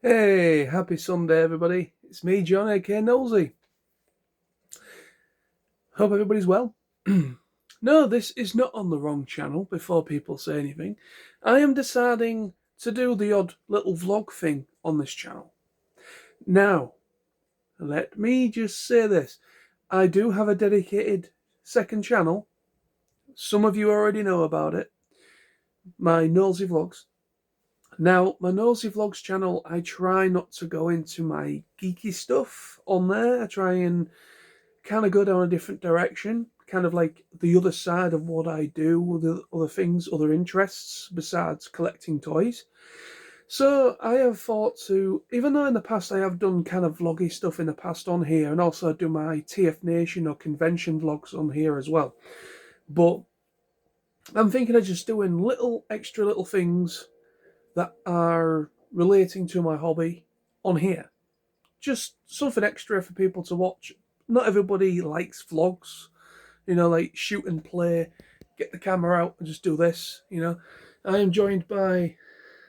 Hey, happy Sunday, everybody. It's me, John, aka Knowlesy. Hope everybody's well. No, this is not on the wrong channel before people say anything. I am deciding to do the odd little vlog thing on this channel. Now, let me just say this. I do have a dedicated second channel. Some of you already know about it. My NowlesyVlogs. Now, my NowlesyVlogs channel, I try not to go into my geeky stuff on there. I try and kind of go down a different direction, kind of like the other side of what I do, other things, other interests besides collecting toys. So I have thought to, even though in the past I have done kind of vloggy stuff in the past on here, and also do my TF Nation or convention vlogs on here as well, but I'm thinking of just doing extra little things that are relating to my hobby on here. Just something extra for people to watch. Not everybody likes vlogs, like shoot and play, get the camera out and just do this. I am joined by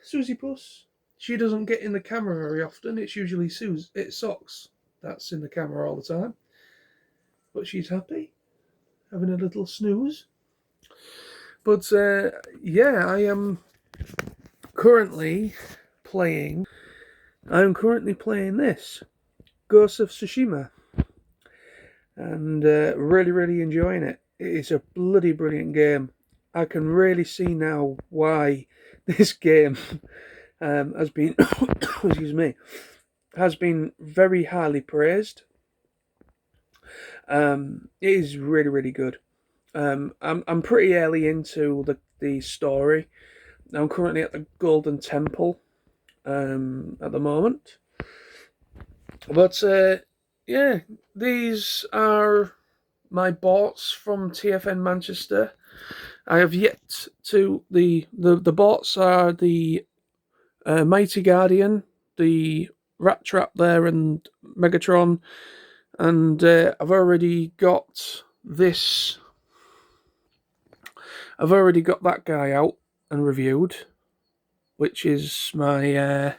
Susie Puss. She doesn't get in the camera very often. It's usually it's Socks that's in the camera all the time. But she's happy, having a little snooze. But yeah, currently playing. I am currently playing this Ghost of Tsushima, and really enjoying it. It is a bloody brilliant game. I can really see now why this game has been, excuse me, has been very highly praised. It is really good. I'm pretty early into the story. I'm currently at the Golden Temple at the moment. But yeah, these are my bots from TFN Manchester. I have yet to the bots are the Mighty Guardian, the Rat Trap there, and Megatron, and I've already got this. I've already got that guy out and reviewed, which is my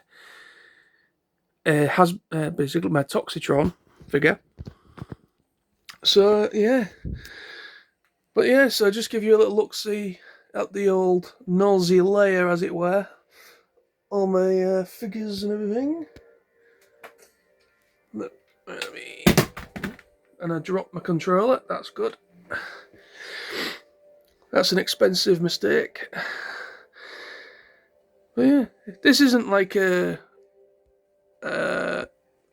basically my Toxitron figure. So yeah, but yeah, so just give you a little look see at the old Knowlesy layer, as it were. All my figures and everything. And I dropped my controller. That's good. That's an expensive mistake. But yeah, this isn't like a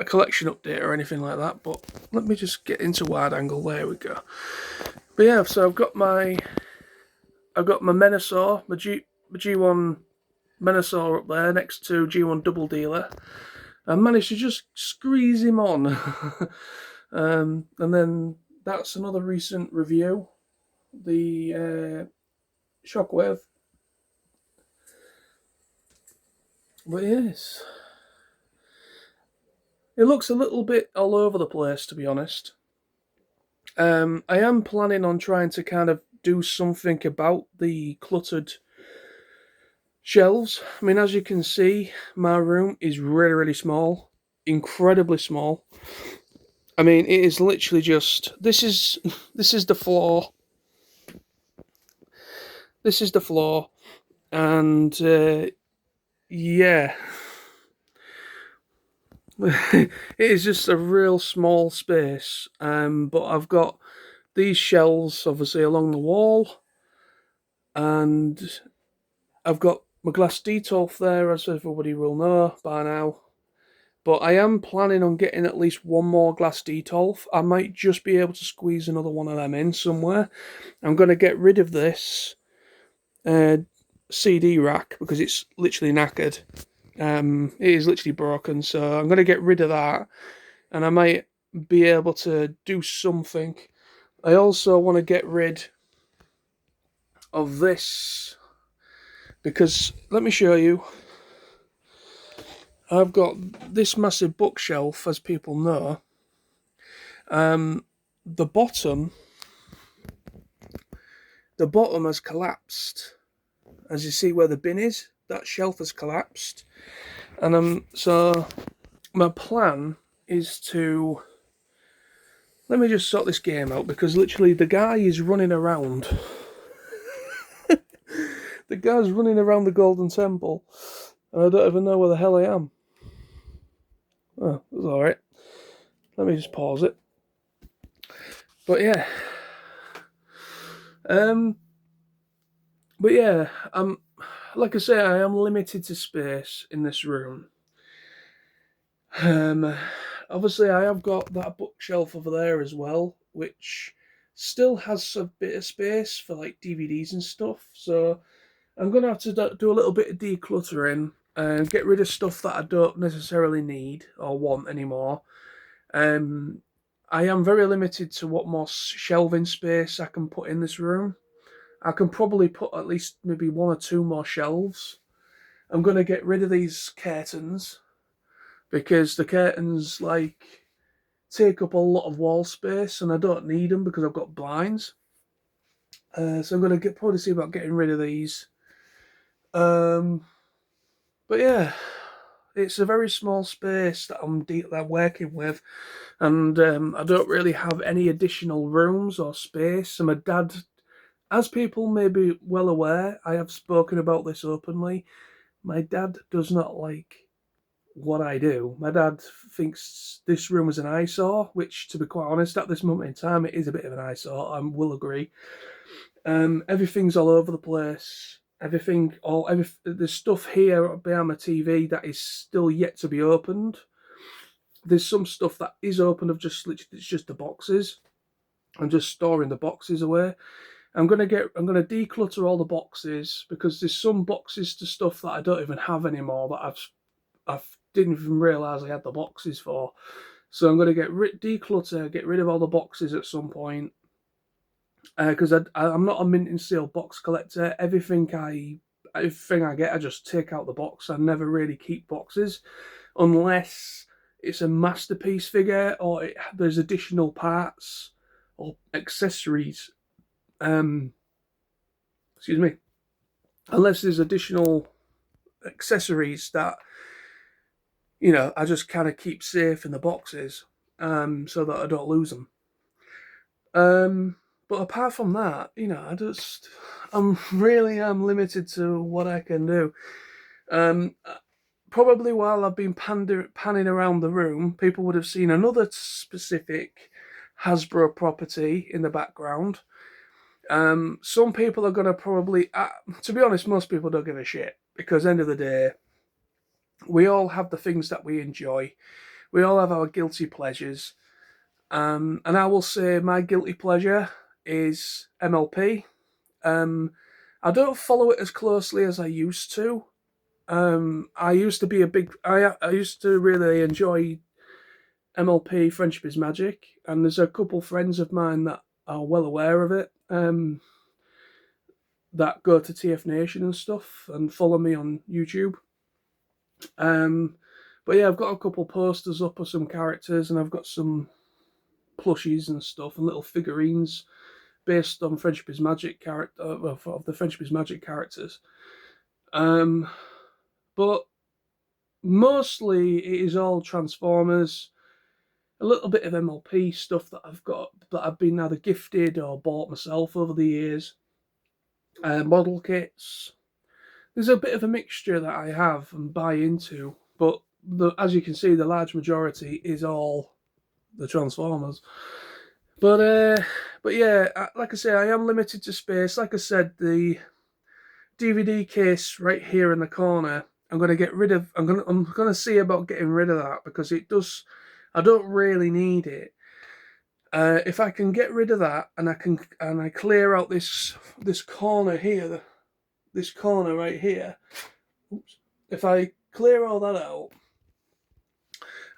collection update or anything like that. But let me just get into wide angle. There we go. But yeah, so I've got my Menasor, my G1 Menasor up there next to G1 Double Dealer. I managed to just squeeze him on. And then that's another recent review. The Shockwave. But yes, it looks a little bit all over the place, to be honest. I am planning on trying to kind of do something about the cluttered shelves. I mean, as you can see, my room is really small, incredibly small. I mean, it is literally just this is the floor. This is the floor, and yeah, it is just a real small space. But I've got these shelves obviously along the wall, and I've got my glass detolf there, as everybody will know by now. But I am planning on getting at least one more glass detolf. I might just be able to squeeze another one of them in somewhere. I'm going to get rid of this CD rack because it's literally knackered. It is literally broken, so I'm going to get rid of that, and I might be able to do something. I also want to get rid of this because let me show you. I've got this massive bookshelf, as people know. The bottom has collapsed. As you see where the bin is, that shelf has collapsed. And so my plan is to, let me just sort this game out, because literally the guy is running around. The guy's running around the Golden Temple, and I don't even know where the hell I am. Oh, that's alright. Let me just pause it. But yeah. But yeah, like I say, I am limited to space in this room. Obviously, I have got that bookshelf over there as well, which still has a bit of space for like DVDs and stuff. So I'm gonna have to do a little bit of decluttering and get rid of stuff that I don't necessarily need or want anymore. I am very limited to what more shelving space I can put in this room. I can probably put at least maybe one or two more shelves. I'm going to get rid of these curtains because the curtains take up a lot of wall space and I don't need them because I've got blinds. So I'm going to probably see about getting rid of these. But yeah, it's a very small space that I'm working with, and I don't really have any additional rooms or space. And my dad, as people may be well aware, I have spoken about this openly. My dad does not like what I do. My dad thinks this room is an eyesore, which, to be quite honest, at this moment in time, it is a bit of an eyesore. I will agree. Everything's all over the place. There's stuff here behind my TV that is still yet to be opened. There's some stuff that is open of it's just the boxes. I'm just storing the boxes away. I'm gonna declutter all the boxes because there's some boxes to stuff that I don't even have anymore that I didn't even realise I had the boxes for. So I'm gonna declutter, get rid of all the boxes at some point because I'm not a mint and seal box collector. Everything I get, I just take out the box. I never really keep boxes unless it's a masterpiece figure or there's additional parts or accessories. Excuse me. Unless there's additional accessories that I just kind of keep safe in the boxes, so that I don't lose them. But apart from that, I'm really limited to what I can do. Probably while I've been panning around the room, people would have seen another specific Hasbro property in the background. Some people are going to probably, to be honest, most people don't give a shit because end of the day, we all have the things that we enjoy. We all have our guilty pleasures. And I will say my guilty pleasure is MLP. I don't follow it as closely as I used to. I used to be I used to really enjoy MLP, Friendship is Magic, and there's a couple friends of mine that are well aware of it, that go to TF Nation and stuff and follow me on YouTube. But yeah, I've got a couple posters up of some characters, and I've got some plushies and stuff and little figurines based on Friendship is Magic of the Friendship is Magic characters. But mostly it is all Transformers, a little bit of MLP stuff that I've been either gifted or bought myself over the years. Model kits. There's a bit of a mixture that I have and buy into, but as you can see, the large majority is all the Transformers. But yeah, like I say, I am limited to space. Like I said, the DVD case right here in the corner, I'm going to get rid of. I'm going to see about getting rid of that because it does. I don't really need it. If I can get rid of that and I clear out this corner here, this corner right here. Oops. If I clear all that out,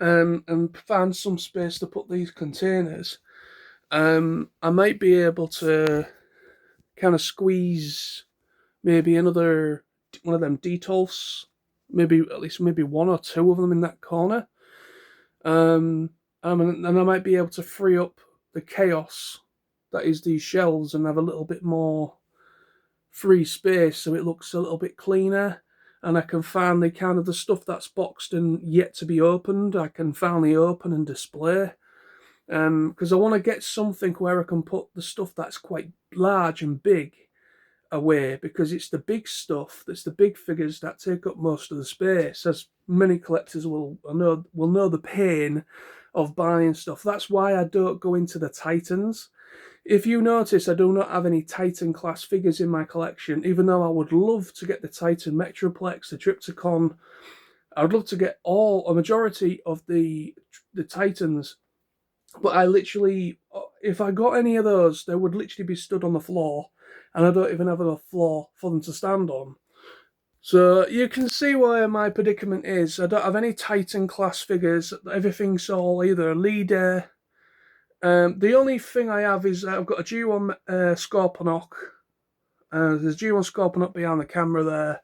and find some space to put these containers, I might be able to kind of squeeze maybe another one of them Detolfs, maybe at least maybe one or two of them in that corner. And I might be able to free up the chaos that is these shelves and have a little bit more free space so it looks a little bit cleaner. and I can finally kind of the stuff that's boxed and yet to be opened, I can finally open and display. Because I want to get something where I can put the stuff that's quite large and big away, because it's the big stuff, that's the big figures that take up most of the space. As many collectors will know the pain of buying stuff. That's why I don't go into the Titans. If you notice, I do not have any Titan class figures in my collection, even though I would love to get the Titan Metroplex, the Triptychon. I would love to get a majority of the Titans, but I literally, if I got any of those, they would literally be stood on the floor, and I don't even have enough floor for them to stand on. So you can see where my predicament is. I don't have any Titan class figures. Everything's all either leader. The only thing I have is I've got a G1 Scorponok. There's a G1 Scorponok behind the camera there.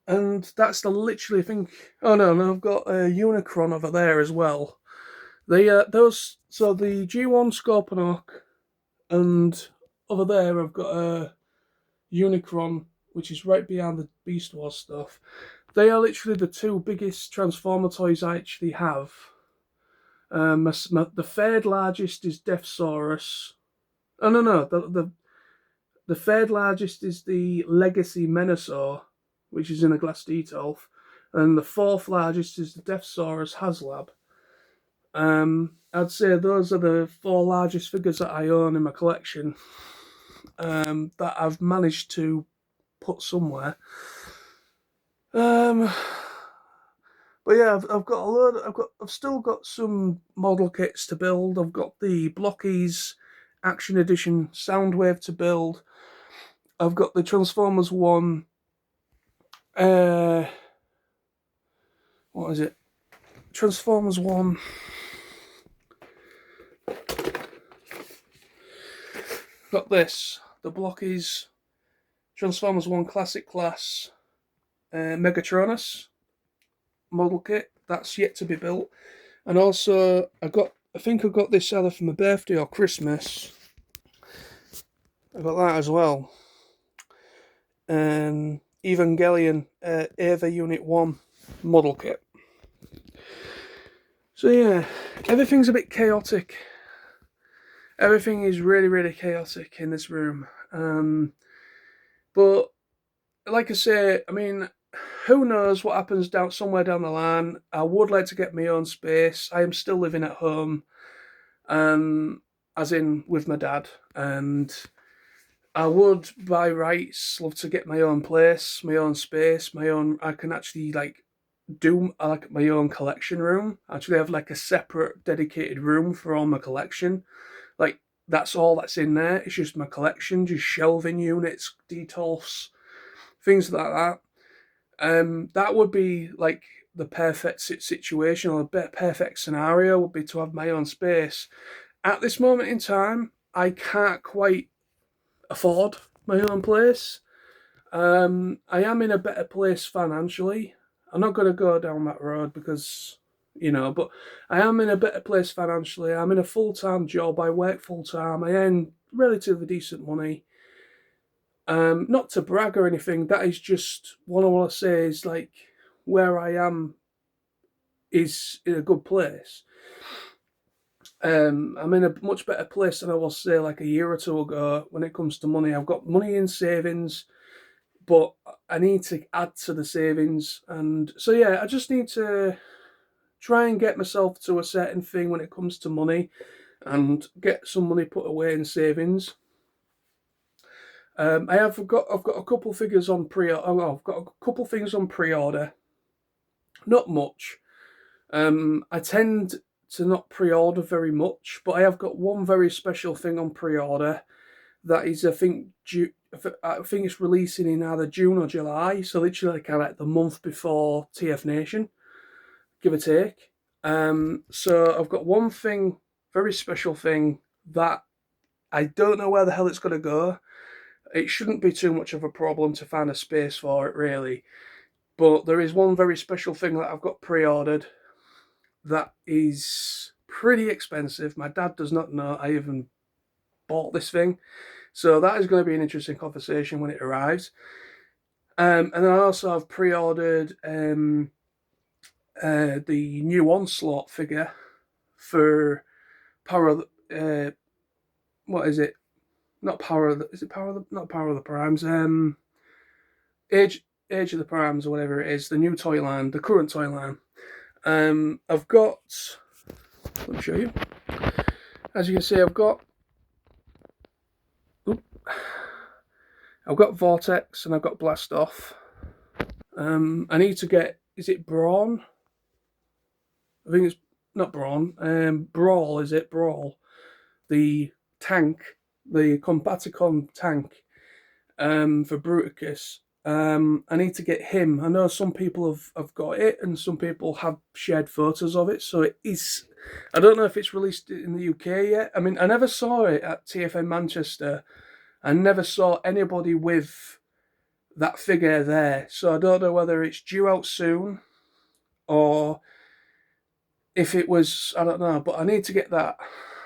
And that's the literally thing. Oh no, I've got a Unicron over there as well. So the G1 Scorponok, and over there I've got a Unicron, which is right behind the Beast Wars stuff. They are literally the two biggest Transformer toys I actually have. The third largest is Deathsaurus. Oh no, the third largest is the Legacy Menasor, which is in a glass detolf, and the fourth largest is the Deathsaurus HasLab. I'd say those are the four largest figures that I own in my collection, that I've managed to put somewhere. But yeah, I've got a load. I've still got some model kits to build. I've got the Blockies Action Edition Soundwave to build. I've got the Transformers 1. What is it? Transformers 1. Got this. The Blockies Transformers 1 Classic Class Megatronus model kit. That's yet to be built. And also, I think I got this either for my birthday or Christmas. I got that as well. Evangelion Eva Unit 1 model kit. So yeah, everything's a bit chaotic. Everything is really, really chaotic in this room. But like I say, I mean, who knows what happens somewhere down the line. I would like to get my own space. I am still living at home, as in with my dad, and I would, by rights, love to get my own place, my own space, I can actually do my own collection room. Actually have like a separate dedicated room for all my collection. Like, that's all that's in there. It's just my collection, just shelving units, detolfs, things like that. That would be like the perfect situation, or the perfect scenario would be to have my own space. At this moment in time, I can't quite afford my own place. I am in a better place financially. I'm not going to go down that road because, but I am in a better place financially. I'm in a full-time job. I work full-time. I earn relatively decent money. Not to brag or anything, that is just what I want to say is like where I am is in a good place. I'm in a much better place than I was, say, like a year or two ago when it comes to money. I've got money in savings, but I need to add to the savings. And so, yeah, I just need to try and get myself to a certain thing when it comes to money and get some money put away in savings. I've got a couple figures on I've got a couple things on pre-order. Not much. I tend to not pre-order very much, but I have got one very special thing on pre-order that is, I think it's releasing in either June or July, so literally kind of like the month before TF Nation, give or take. So I've got one thing, very special thing, that I don't know where the hell it's going to go. It shouldn't be too much of a problem to find a space for it, really. But there is one very special thing that I've got pre-ordered that is pretty expensive. My dad does not know I even bought this thing. So that is going to be an interesting conversation when it arrives. And then I also have pre-ordered the new Onslaught figure for Power. What is it? Not Power. Is it Power? Not Power of the Primes. Age of the Primes, or whatever it is. The new toy line, the current toy line. I've got. Let me show you. As you can see, I've got Vortex and I've got Blast Off. I need to get. Is it Brawn? I think it's not Brawn. Brawl, is it? Brawl. The tank, the Combaticon tank, for Bruticus. I need to get him. I know some people have got it and some people have shared photos of it. So it is. I don't know if it's released in the UK yet. I mean, I never saw it at TFN Manchester. I never saw anybody with that figure there. So I don't know whether it's due out soon or if it was, I don't know. But I need to get that.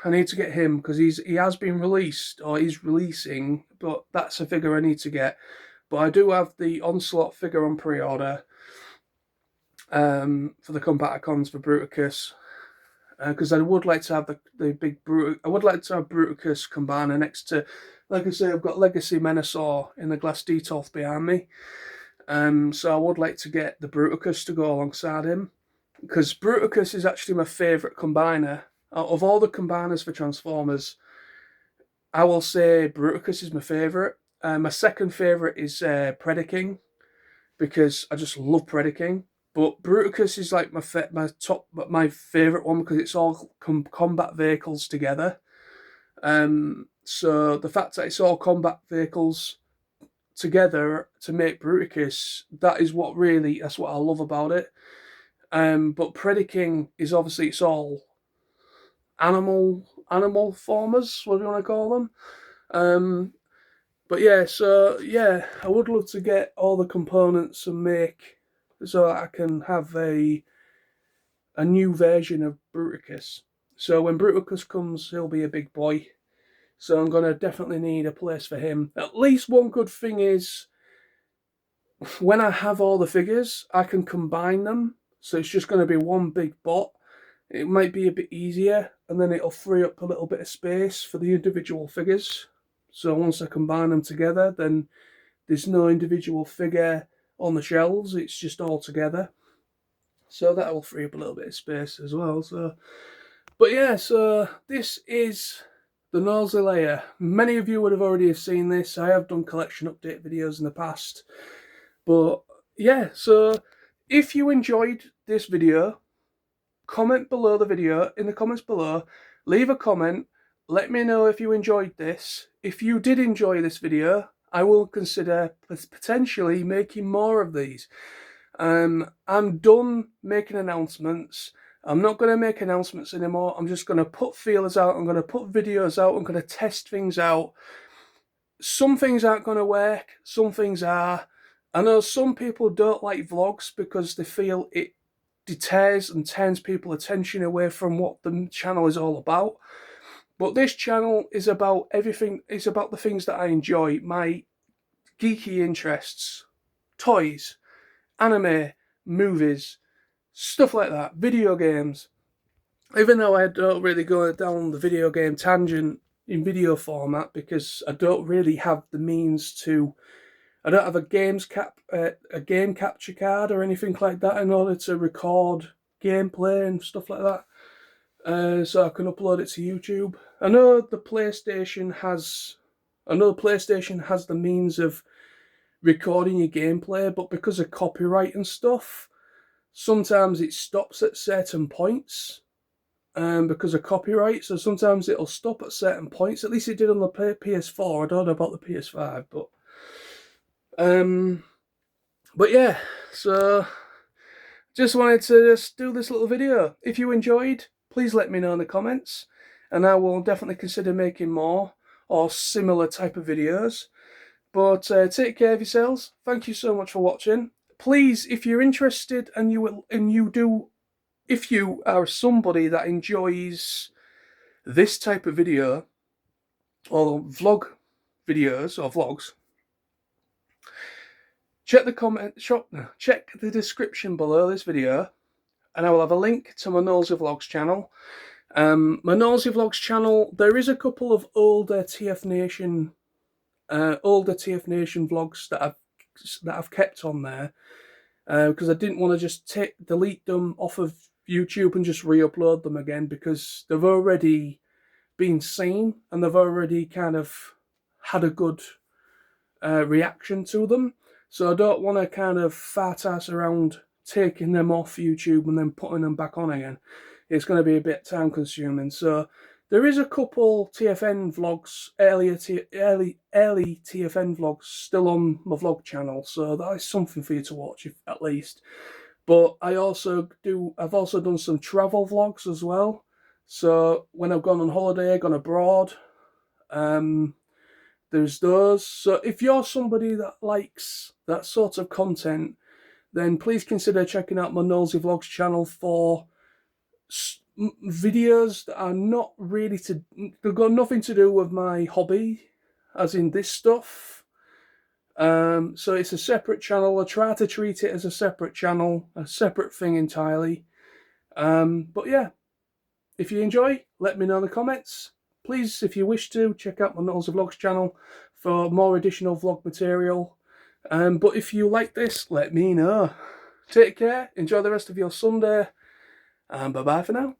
I need to get him because he has been released or he's releasing, but that's a figure I need to get. But I do have the Onslaught figure on pre-order for the Combaticons for Bruticus. Because I would like to have the big I would like to have Bruticus Combiner next to, like I say, I've got Legacy Menasor in the glass Detolf behind me. So I would like to get the Bruticus to go alongside him. Because Bruticus is actually my favourite combiner. Out of all the combiners for Transformers, I will say Bruticus is my favourite. My second favourite is Predaking, because I just love Predaking. But Bruticus is like my favourite one because it's all combat vehicles together. So the fact that it's all combat vehicles together to make Bruticus, that's what I love about it. But Predaking is obviously it's all animal formers, what do you want to call them? But yeah, so yeah, I would love to get all the components and make so I can have a new version of Bruticus. So when Bruticus comes, he'll be a big boy. So I'm gonna definitely need a place for him. At least one good thing is when I have all the figures, I can combine them. So it's just gonna be one big bot. It might be a bit easier, and then it'll free up a little bit of space for the individual figures. So once I combine them together, then there's no individual figure on the shelves, it's just all together. So that will free up a little bit of space as well. So, but yeah, so this is the Knowlesy layer. Many of you would have already seen this. I have done collection update videos in the past. But yeah, so if you enjoyed this video, comment below the video, in the comments below, leave a comment, let me know if you enjoyed this. If you did enjoy this video, I will consider potentially making more of these. I'm done making announcements. I'm not going to make announcements anymore. I'm just going to put feelers out. I'm going to put videos out. I'm going to test things out. Some things aren't going to work. Some things are. I know some people don't like vlogs because they feel it deters and turns people's attention away from what the channel is all about. But this channel is about everything. It's about the things that I enjoy, my geeky interests, toys, anime, movies, stuff like that, video games. Even though I don't really go down the video game tangent in video format because I don't really have the means to. I don't have a game capture card or anything like that in order to record gameplay and stuff like that. So I can upload it to YouTube. I know PlayStation has the means of recording your gameplay, but because of copyright and stuff, sometimes it stops at certain points. Because of copyright, so sometimes it'll stop at certain points. At least it did on the PS4. I don't know about the PS5, but yeah. So just wanted to do this little video. If you enjoyed, please let me know in the comments, and I will definitely consider making more or similar type of videos. But take care of yourselves. Thank you so much for watching. Please, if you're interested and if you are somebody that enjoys this type of video or vlog videos or vlogs, check the description below this video, and I will have a link to my NowlesyVlogs channel. My NowlesyVlogs channel, there is a couple of older TF Nation vlogs that I've kept on there, because I didn't want to just delete them off of YouTube and just re-upload them again, because they've already been seen and they've already kind of had a good reaction to them. So I don't want to kind of fart ass around taking them off YouTube and then putting them back on again. It's going to be a bit time consuming. So there is a couple TFN vlogs, early TFN vlogs still on my vlog channel. So that is something for you to watch, at least. But I've also done some travel vlogs as well. So when I've gone on holiday, gone abroad, there's those. So if you're somebody that likes that sort of content, then please consider checking out my NowlesyVlogs channel for videos that are not really they've got nothing to do with my hobby, as in this stuff. So it's a separate channel. I try to treat it as a separate channel, a separate thing entirely. But yeah, if you enjoy, let me know in the comments. Please, if you wish to, check out my KnowlesyVlogs channel for more additional vlog material. But if you like this, let me know. Take care, enjoy the rest of your Sunday, and bye-bye for now.